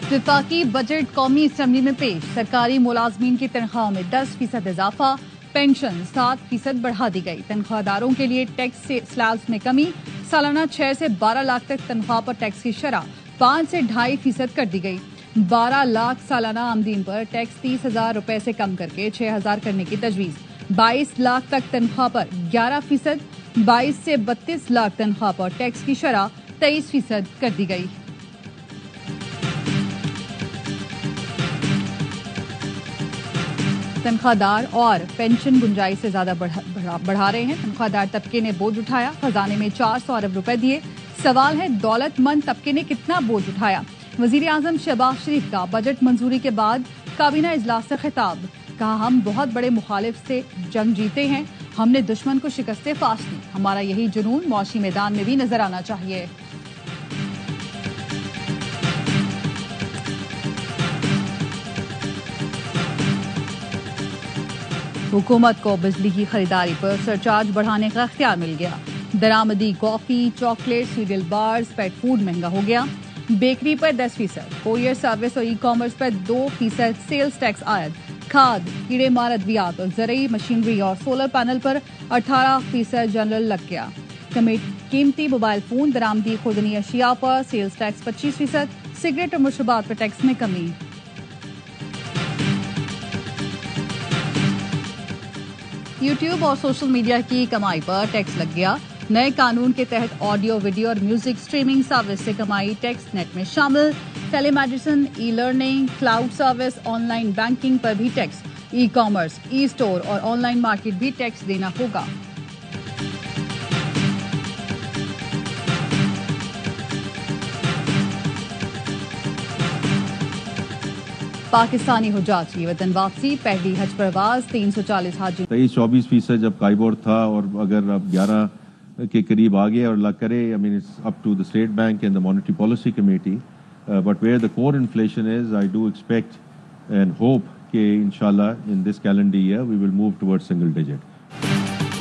विफाकी budget कौमी assembly में पेश। सरकारी मुलाजमीन की तनख्वाहों में 10% इजाफा, पेंशन 7% बढ़ा दी गई। तनख्वाहदारों के लिए टैक्स स्लैब्स में कमी, सालाना 6 से 12 लाख तक तनख्वाह पर टैक्स की शरह 5 से 2.5% कर दी गई। 12 लाख सालाना आमदीन पर टैक्स 30,000 रुपए से कम करके 6,000 करने की तजवीज। 22 लाख तक तनख्वाह पर 11%, 22 से 32 लाख तनख्वाह पर टैक्स की शरह 23% कर दी गई। तनख्वाहदार और पेंशन गुंजाइश से ज्यादा बढ़ा रहे हैं। तनख्वाहदार तबके ने बोझ उठाया, खजाने में 400 अरब रुपए दिए। सवाल है दौलतमंद तबके ने कितना बोझ उठाया। वजीर आजम शहबाज शरीफ का बजट मंजूरी के बाद काबीना इजलास से खिताब। कहा, हम बहुत बड़े मुखालिफ से जंग जीते हैं, हमने दुश्मन को शिकस्ते फाश दी। हमारा यही जुनून मौशी मैदान में भी नजर आना चाहिए। हुकूमत को बिजली की खरीदारी पर सरचार्ज बढ़ाने का इख्तियार मिल गया। दरामदी coffee, chocolate, cereal bars, pet food महंगा हो गया। बेकरी पर 10%, कोरियर सर्विस और ई कॉमर्स पर 2% सेल्स टैक्स आयद। खाद, कीड़े मार अद्वियात और ज़रूरी मशीनरी और सोलर पैनल पर 18% जनरल लग गया। कीमती मोबाइल फोन, दरामदी खुदनी अशिया पर सेल्स टैक्स 25%, सिगरेट और मशरूबात पर टैक्स में कमी। यूट्यूब और सोशल मीडिया की कमाई पर टैक्स लग गया। नए कानून के तहत ऑडियो, वीडियो और म्यूजिक स्ट्रीमिंग सर्विस से कमाई टैक्स नेट में शामिल। Telemedicine, e learning, cloud service, online banking पर भी tax. E commerce, e store और ऑनलाइन मार्केट भी टैक्स देना होगा। पाकिस्तानी हुज्जाज की वतन वापसी, पहली हज परवाज 340 हाजी। 23-24% जब काइबोर था और अगर अब 11 के करीब आ गया और अल्लाह करे, I mean it's up to the state bank and the monetary policy committee, but where the core inflation is, I do expect and hope कि इंशाल्लाह in this calendar year we will move towards single digit.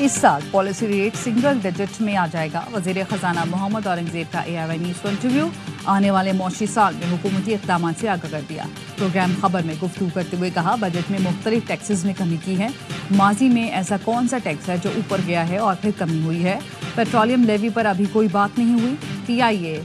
इस साल policy rate single digit में आ जाएगा। वजीर खजाना मोहम्मद औरंगजेब का AIY news को इंटरव्यू। आने वाले मौशी साल में हुकूमती इक़दाम से आगाह कर दिया। प्रोग्राम खबर में गुफ्तगू करते हुए कहा, बजट में मुख्तलिफ टैक्सेस में कमी की है। माजी में ऐसा कौन सा टैक्स है जो ऊपर गया है और फिर कमी हुई है। पेट्रोलियम लेवी पर अभी कोई बात नहीं हुई। PIA,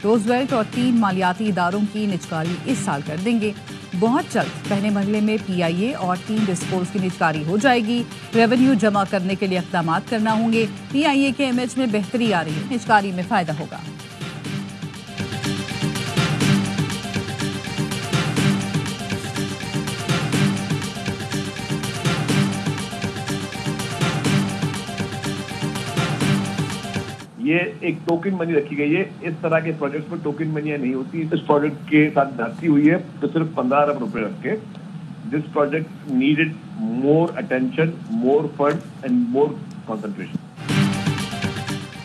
रोजवेल्ट और 3 मालियाती इदारों की निजकारी इस साल कर देंगे। बहुत जल्द पहले मरहले में PIA और 3 डिस्पोज की निजकारी हो जाएगी। रेवेन्यू जमा करने के लिए इक़दाम करना होंगे। PIA के इमेज में बेहतरी आ रही है, निजकारी में फायदा होगा। ये एक टोकन मनी रखी गई है। इस तरह के प्रोजेक्ट्स में टोकन मनी नहीं होती। इस प्रोजेक्ट के साथ धरती हुई है तो सिर्फ 15 अरब रुपए रख के। This project needed more attention, more fund and more concentration.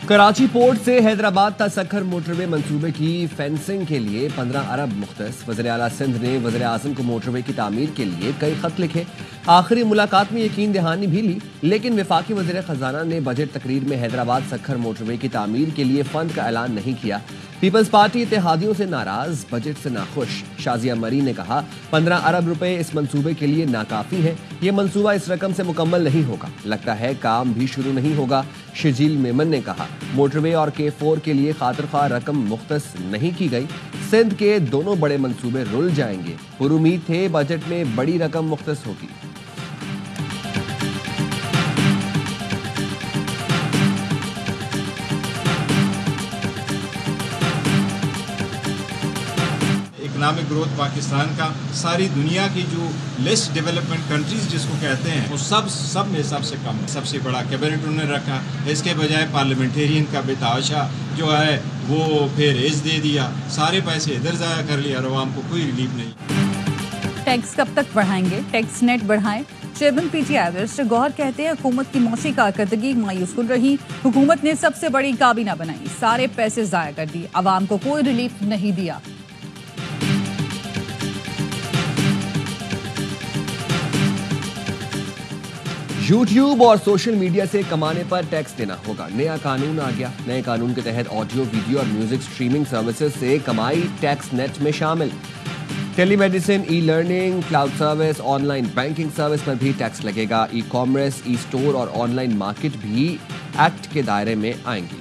Karachi port से हैदराबाद तक सखर मोटरवे मंसूबे की फेंसिंग के लिए 15 अरब मुख्तस। वज़ीर आला सिंध ने वज़ीर आज़म को मोटरवे की तामीर के लिए कई खत लिखे। आखिरी मुलाकात में यकीन दहानी भी ली, लेकिन वफाकी वज़ीर खजाना ने बजट तकरीर में हैदराबाद सखर मोटरवे की तामीर के लिए फंड का ऐलान नहीं किया। पीपल्स पार्टी इत्तेहादियों से नाराज, बजट से नाखुश। शाजिया मरी ने कहा, 15 अरब रुपए इस मंसूबे के लिए नाकाफी है। ये मंसूबा इस रकम से मुकम्मल नहीं होगा, लगता है काम भी शुरू नहीं होगा। शजील मेमन ने कहा, मोटरवे और K4 के लिए खातिर रकम मुख्तस नहीं की गई। सिंध के दोनों बड़े मंसूबे रुल जाएंगे। पुरुमीद थे बजट में बड़ी रकम मुख्तस होगी। इकोनॉमिक ग्रोथ पाकिस्तान का सारी दुनिया की जो लेस डेवलपमेंट कंट्रीज जिसको कहते हैं वो सब में सबसे कम है। सबसे बड़ा कैबिनेट उन्होंने रखा। इसके बजाय पार्लियामेंटेरियन का बेताशा जो है वो फिर एज दे दिया, सारे पैसे इधर ज़ाया कर लिया और आवाम को कोई रिलीफ नहीं। टैक्स कब तक बढ़ाएंगे? टैक्स नेट बढ़ाएं। चेयरमैन PTI बैरिस्टर गौहर कहते हैं, हुकूमत की मौसी कारकर्दगी मायूसकुन रही। हुकूमत ने सबसे बड़ी काबीना बनाई, सारे पैसे ज़ाया कर दिए, आवाम को कोई रिलीफ नहीं दिया। यूट्यूब और सोशल मीडिया से कमाने पर टैक्स देना होगा। नया कानून आ गया। नए कानून के तहत ऑडियो, वीडियो और म्यूजिक स्ट्रीमिंग सर्विसेज से कमाई टैक्स नेट में शामिल। Telemedicine, e learning, cloud service, online banking service पर भी टैक्स लगेगा। ई कॉमर्स, ई स्टोर और ऑनलाइन मार्केट भी एक्ट के दायरे में आएंगी।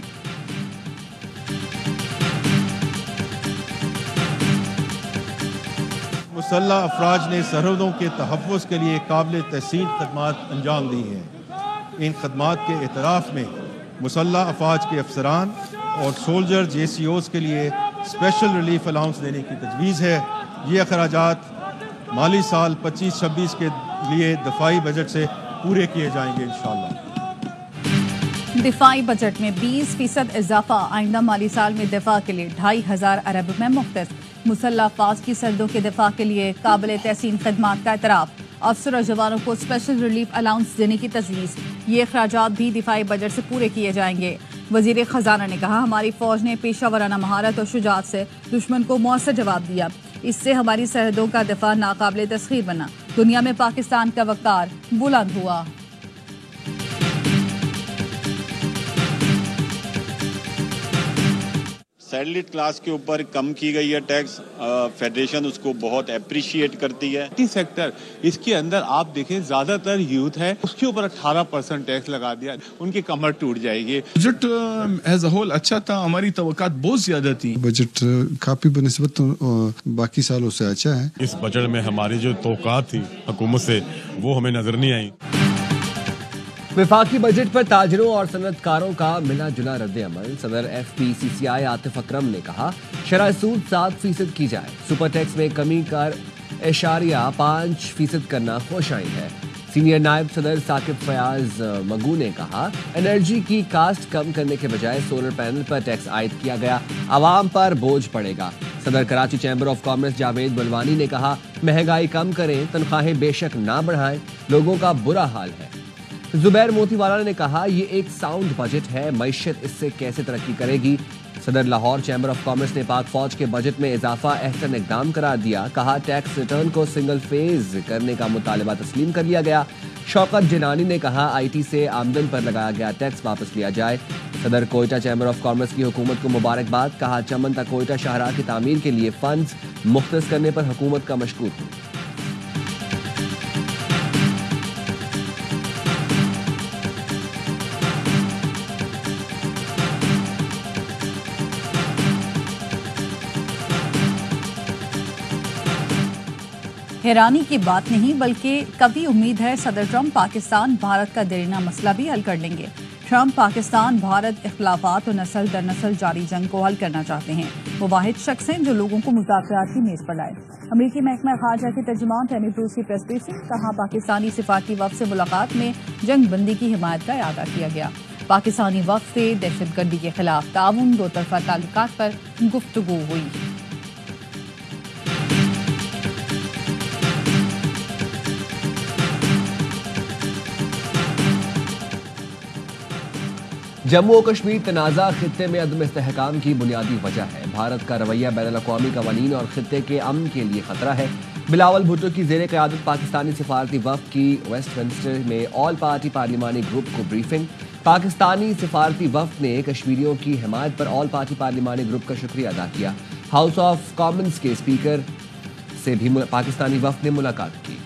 मुसल्लह अफराज ने सरहदों के तहफ़्फ़ुज़ के लिए काबिल तहसीन खदमात अंजाम दी हैं। इन खदमात के एतराफ़ में मुसल्लह अफवाज के अफसरान और सोल्जर JCOs के लिए स्पेशल रिलीफ अलाउंस देने की तजवीज़ है। ये अखराजात माली साल 25-26 के लिए दफाई बजट से पूरे किए जाएंगे इंशाअल्लाह। दिफाई बजट में 20% इजाफा। आइंदा माली साल में दिफा के लिए 2,500 अरब रुपए मुख्तस। मुसल्लह अफवाज की सरहदों के दिफा के लिए काबिल तहसीन खदमात का एतराफ़। अफसर और जवानों को स्पेशल रिलीफ अलाउंस देने की तजवीज़। ये अखराजात भी दिफाई बजट से पूरे किए जाएंगे। वजीर खजाना ने कहा, हमारी फौज ने पेशा महारत और शुजात से दुश्मन को मौसर जवाब दिया। इससे हमारी सरहदों का दिफा नाकाबिल तस्खीर बना। दुनिया में पाकिस्तान का वक़ार बुलंद हुआ। सैटेलाइट क्लास के ऊपर कम की गई है टैक्स। फेडरेशन उसको बहुत अप्रिशिएट करती है। सेक्टर इसके अंदर आप देखें ज्यादातर यूथ है, उसके ऊपर 18% टैक्स लगा दिया, उनकी कमर टूट जाएगी। बजट एज अ होल अच्छा था, हमारी तवक्कात बहुत ज्यादा थी। बजट काफी बनिस्बत बाकी सालों से अच्छा है। इस बजट में हमारी जो तवक्कात थी हुकूमत से वो हमें नजर नहीं आई। वफाकी बजट पर ताजरों और सनअतकारों का मिला जुला रद्द अमल। सदर FPCCI आतिफ अकरम ने कहा, शरह सूद 7% की जाए। सुपर टैक्स में कमी कर 5% करना खुशाइन है। सीनियर नायब सदर साकिब फयाज मगू ने कहा, एनर्जी की कास्ट कम करने के बजाय सोलर पैनल पर टैक्स आयद किया गया, आवाम पर बोझ पड़ेगा। सदर Karachi chamber of commerce Javed Bulwani ने कहा, महंगाई कम करें, तनख्वाहें बेशक ना बढ़ाएं, लोगों का बुरा हाल है। जुबैर मोतीवाला ने कहा, ये एक साउंड बजट है, मईशत इससे कैसे तरक्की करेगी। सदर लाहौर चैम्बर ऑफ कॉमर्स ने पाक फौज के बजट में इजाफा अहसन इकदाम करार दिया। कहा, टैक्स रिटर्न को सिंगल फेज करने का मुतालबा तस्लीम कर लिया गया। शौकत जिनानी ने कहा, IT से आमदन पर लगाया गया टैक्स वापस लिया जाए। सदर कोयटा चैम्बर ऑफ कॉमर्स की हुकूमत को मुबारकबाद। कहा, चमन तक कोयटा शाहराह की तामीर के लिए फंड्स मुख्तस करने पर हुकूमत का मशकूर हूँ। हैरानी की बात नहीं बल्कि कभी उम्मीद है सदर ट्रंप पाकिस्तान भारत का देरीना मसला भी हल कर लेंगे। ट्रंप पाकिस्तान भारत इख्तिलाफात और नस्ल दर नस्ल जारी जंग को हल करना चाहते हैं। वो वाहिद शख्स हैं जो लोगों को मुज़ाकरात की मेज पर लाए। अमरीकी महकमा खारजा के तर्जुमान टैनी ब्रूस की प्रेस ब्रीफिंग। कहा, पाकिस्तानी सिफारती वफ़द से मुलाकात में जंग बंदी की हिमायत का इरादा किया गया। पाकिस्तानी वफ़द से दहशतगर्दी के खिलाफ ताउन, दो तरफा ताल्लुकात पर गुफ्तगू हुई। जम्मू और कश्मीर तनाज़ा खित्ते में अदम इस्तेहकाम की बुनियादी वजह है। भारत का रवैया बैनुल-अक़वामी कवानीन और खित्ते के अमन के लिए खतरा है। बिलावल भुट्टो की ज़ेर क़यादत पाकिस्तानी सिफारती वफ़द की वेस्टमिंस्टर में ऑल पार्टी पार्लिमानी ग्रुप को ब्रीफिंग। पाकिस्तानी सिफारती वफ़द ने कश्मीरियों की हिमायत पर ऑल पार्टी पार्लिमानी ग्रुप का शुक्रिया अदा किया। हाउस ऑफ कॉमन्स के स्पीकर से भी पाकिस्तानी वफ़द ने मुलाकात की।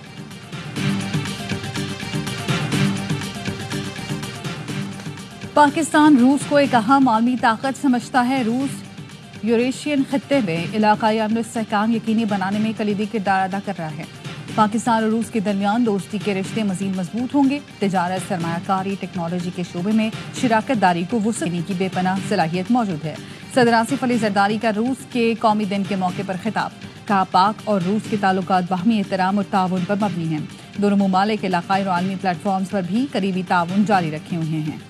पाकिस्तान रूस को एक अहम आलमी ताकत समझता है। रूस यूरेशियन खित्ते में इलाकाई अमन और इस्तेहकाम यकीनी बनाने में कलीदी किरदार अदा कर रहा है। पाकिस्तान और रूस के दरमियान दोस्ती के रिश्ते मजीद मजबूत होंगे। तिजारत, सरमायाकारी, टेक्नोलॉजी के शोबे में शिराकत दारी को वुसअत देने की बेपनाह सलाहियत मौजूद है। सदर आसिफ अली जरदारी का रूस के कौमी दिन के मौके पर खिताब। कहा, पाक और रूस के ताल्लुकात बाहमी एहतराम और ताउन पर मबनी हैं। दोनों ममालिक इलाकाई और आलमी प्लेटफॉर्म्स पर भी करीबी ताउन जारी रखे हुए हैं।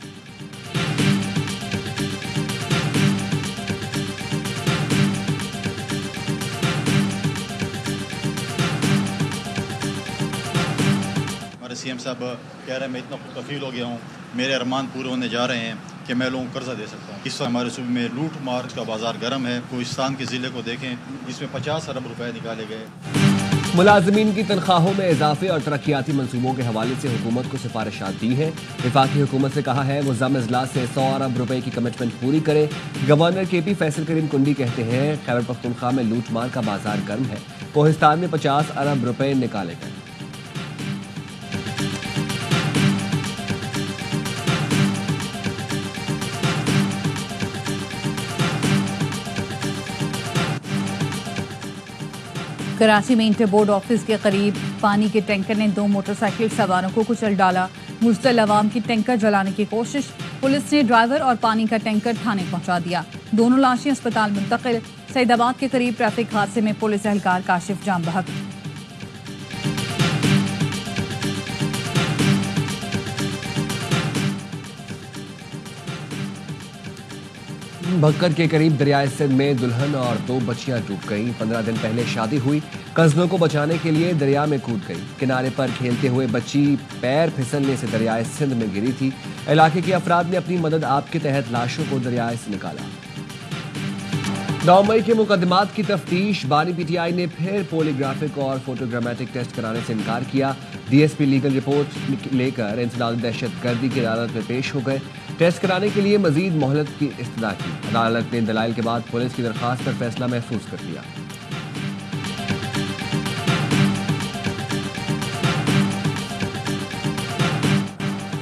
CM साहब कह रहे हैं, मैं इतना खुदकफील हो गया हूँ, मेरे अरमान पूरे होने जा रहे हैं कि मैं लोगों को कर्जा दे सकता हूँ। इस वक्त हमारे सूबे में लूट मार का बाजार गर्म है। कोहिस्तान के ज़िले को देखें, जिसमें 50 अरब रुपए निकाले गए। मुलाजमीन की तनख्वाहों में इजाफे और तरक्याती मंसूबों के हवाले से हुकूमत को सिफारिशात दी है। वफाकी हुकूमत से कहा है वो ज़म इजलास से 100 अरब रुपए की कमिटमेंट पूरी करे। गवर्नर KP फैसल करीम कुंडी कहते हैं खैबर पख्तूनख्वा में लूट मार का बाजार गर्म है। कोहिस्तान में 50 अरब रुपए निकाले गए। कराची में इंटर बोर्ड ऑफिस के करीब पानी के टैंकर ने 2 मोटरसाइकिल सवारों को कुचल डाला। मुस्तल अवाम की टैंकर जलाने की कोशिश, पुलिस ने ड्राइवर और पानी का टैंकर थाने पहुंचा दिया। दोनों लाशें अस्पताल मुंतकिल। सईदाबाद के करीब ट्रैफिक हादसे में पुलिस एहलकार काशिफ जाम बहक। भक्कर के करीब दरियाए सिंध में दुल्हन और 2 बच्चियां डूब गईं। 15 दिन पहले शादी हुई, कज़नों को बचाने के लिए दरिया में कूद गई। किनारे पर खेलते हुए बच्ची पैर फिसलने से दरियाए सिंध में गिरी थी। इलाके के अफराद ने अपनी मदद आप के तहत लाशों को दरियाए से निकाला। 9 मई के मुकदमात की तफ्तीश, बानी PTI ने फिर पोलीग्राफिक और फोटोग्रामेटिक टेस्ट कराने से इनकार किया। DSP लीगल रिपोर्ट लेकर इंसदाद दहशतगर्दी की अदालत में पेश हो गए। टेस्ट कराने के लिए मजीद मोहलत की इस्तदा की। अदालत ने दलाइल के बाद पुलिस की दरख्वास्त पर फैसला महफूज कर लिया।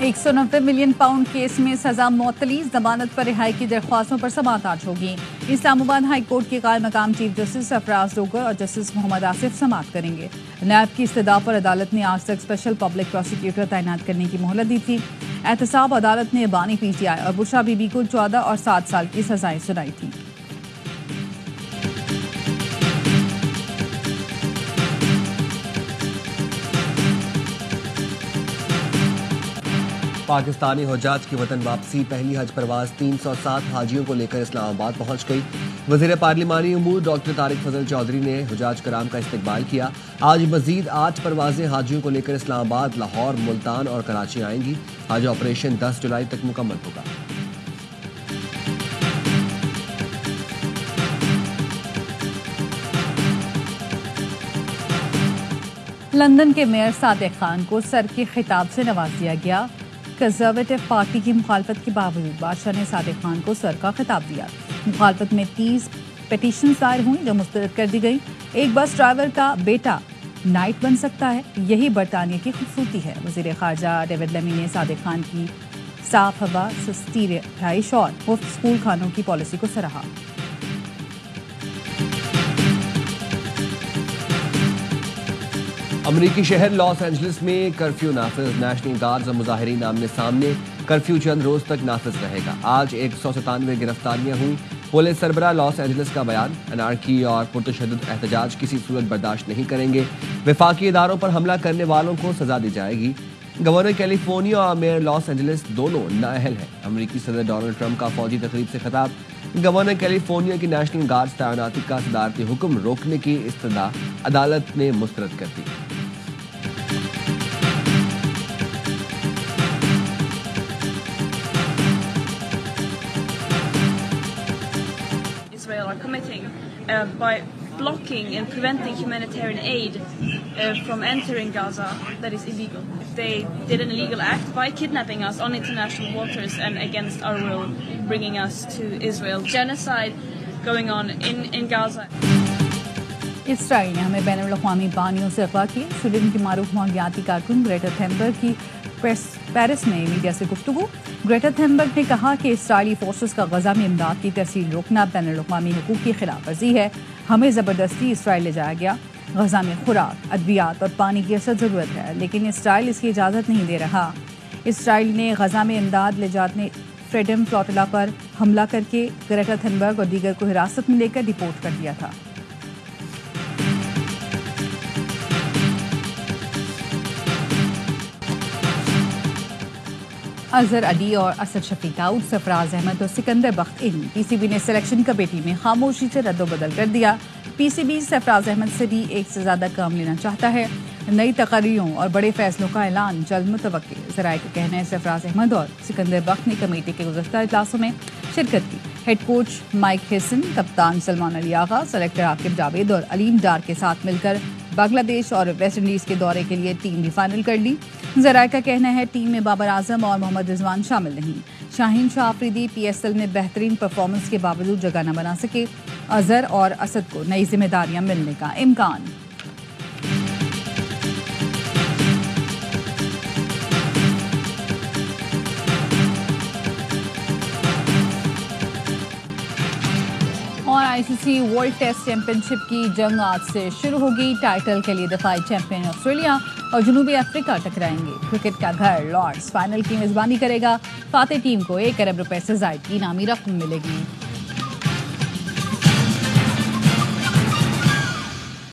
£190 मिलियन केस में सजा मुअत्तली, जमानत पर रिहाई की दरख्वास्तों पर समाअत आज होगी। इस्लामाबाद हाई कोर्ट के कायल मकाम चीफ जस्टिस सरफराज डोगर और जस्टिस मोहम्मद आसिफ समाअत करेंगे। नायब की इस्तदा पर अदालत ने आज तक स्पेशल पब्लिक प्रोसिक्यूटर तैनात करने की मोहलत दी थी। एहतसाब अदालत ने बानी PTI और बुशरा बीबी को 14 और 7 साल की सजाएं सुनाई थी। पाकिस्तानी हुज्जाज की वतन वापसी, पहली हज परवाज 307 हाजियों को लेकर इस्लामाबाद पहुंच गई। वज़ीर पार्लिमानी उमूर डॉक्टर तारिक फजल चौधरी ने हुज्जाज कराम का इस्तकबाल किया। आज मजीद 8 परवाजें हाजियों को लेकर इस्लामाबाद, लाहौर, मुल्तान और कराची आएंगी। हज ऑपरेशन 10 जुलाई तक मुकम्मल होगा। लंदन के मेयर सादिक खान को सर के खिताब से नवाज दिया गया। कंजर्वेटिव पार्टी की मुखालफत के बावजूद बादशाह ने सादिक खान को सर का खिताब दिया। मुखालफत में 30 पिटीशन दायर हुई जो मुस्तरद कर दी गई। एक बस ड्राइवर का बेटा नाइट बन सकता है, यही बरतानिया की खूबसूरती है। वज़ीर ख़ारजा डेविड लेमी ने सादिक खान की साफ हवा, सस्ती रिहाइश और मुफ्त स्कूल खानों की पॉलिसी को सराहा। अमरीकी शहर लॉस एंजलिस में कर्फ्यू नाफिज, नेशनल गार्ड्स और मुजाहिरीन आमने सामने। कर्फ्यू चंद रोज तक नाफिज रहेगा। आज 197 गिरफ्तारियां हुई। पुलिस सरबराह लॉस एंजलिस का बयान, अनारकी और पुरतशद्दुद एहतजाज किसी सूरत बर्दाश्त नहीं करेंगे। वफाकी इदारों पर हमला करने वालों को सजा दी जाएगी। गवर्नर कैलिफोर्निया और मेयर लॉस एंजलिस दोनों नाअहल हैं। अमरीकी सदर डोनाल्ड ट्रंप का फौजी तकरीब से खिताब। गवर्नर कैलिफोर्निया की नेशनल गार्ड्स तैनाती का सदारती हुक्म रोकने की इस्तदा अदालत ने मुस्तरद कर दी। Are committing by blocking and preventing humanitarian aid from entering Gaza that is illegal. If they did an illegal act by kidnapping us on international waters and against our will, bringing us to Israel, genocide going on in Gaza. Israel ने हमें बैनुल-अक़वामी बानियों से अगवा किए। Sweden की मारूफ माहौलियाती कारकुन Greta थेनबर्ग की Paris में media से गुफ्तगू। ग्रेटा थेनबर्ग ने कहा कि इसराइली फोर्सेस का गजा में इमदाद की तरसील रोकना बैनुल-अक़वामी हुकूक की खिलाफ वर्जी है। हमें ज़बरदस्ती इसराइल ले जाया गया। गजा में खुराक, अद्वियात और पानी की असद ज़रूरत है, लेकिन इसराइल इसकी इजाज़त नहीं दे रहा। इसराइल ने गजा में इमदाद ले जाने फ्रीडम फ्लोटिला पर हमला करके ग्रेटा थेनबर्ग और दीगर को हिरासत में लेकर डिपोर्ट कर दिया था। अजहर अली और असद शफीक दाऊद, सरफराज अहमद और सिकंदर बख्त इन PCB ने सिलेक्शन कमेटी में खामोशी से रद्दोबदल कर दिया। PCB सरफराज अहमद से भी एक से ज़्यादा काम लेना चाहता है। नई तकरीरों और बड़े फैसलों का ऐलान जल्द मुतवक्किल। ज़राए का कहना है सरफराज अहमद और सिकंदर बख्त ने कमेटी के गुज़श्ता इजलासों में शिरकत की। हेड कोच माइक हिसन, कप्तान सलमान अली आगा, सेलेक्टर आकिब जावेद और अलीम डार के साथ मिलकर बांग्लादेश और वेस्ट इंडीज के दौरे के लिए टीम भी फाइनल कर ली। जराये का कहना है टीम में बाबर आजम और मोहम्मद रिजवान शामिल नहीं। शाहीन शाह अफरीदी PSL में बेहतरीन परफॉर्मेंस के बावजूद जगह न बना सके। अजहर और असद को नई जिम्मेदारियां मिलने का इम्कान। और ICC वर्ल्ड टेस्ट चैंपियनशिप की जंग आज से शुरू होगी। टाइटल के लिए दफाई चैंपियन ऑस्ट्रेलिया और जनूबी अफ्रीका टकराएंगे। क्रिकेट का घर लॉर्ड्स फाइनल की मेजबानी करेगा। फातेह टीम को 1 अरब रुपए से ज्यादा की इनामी रकम मिलेगी।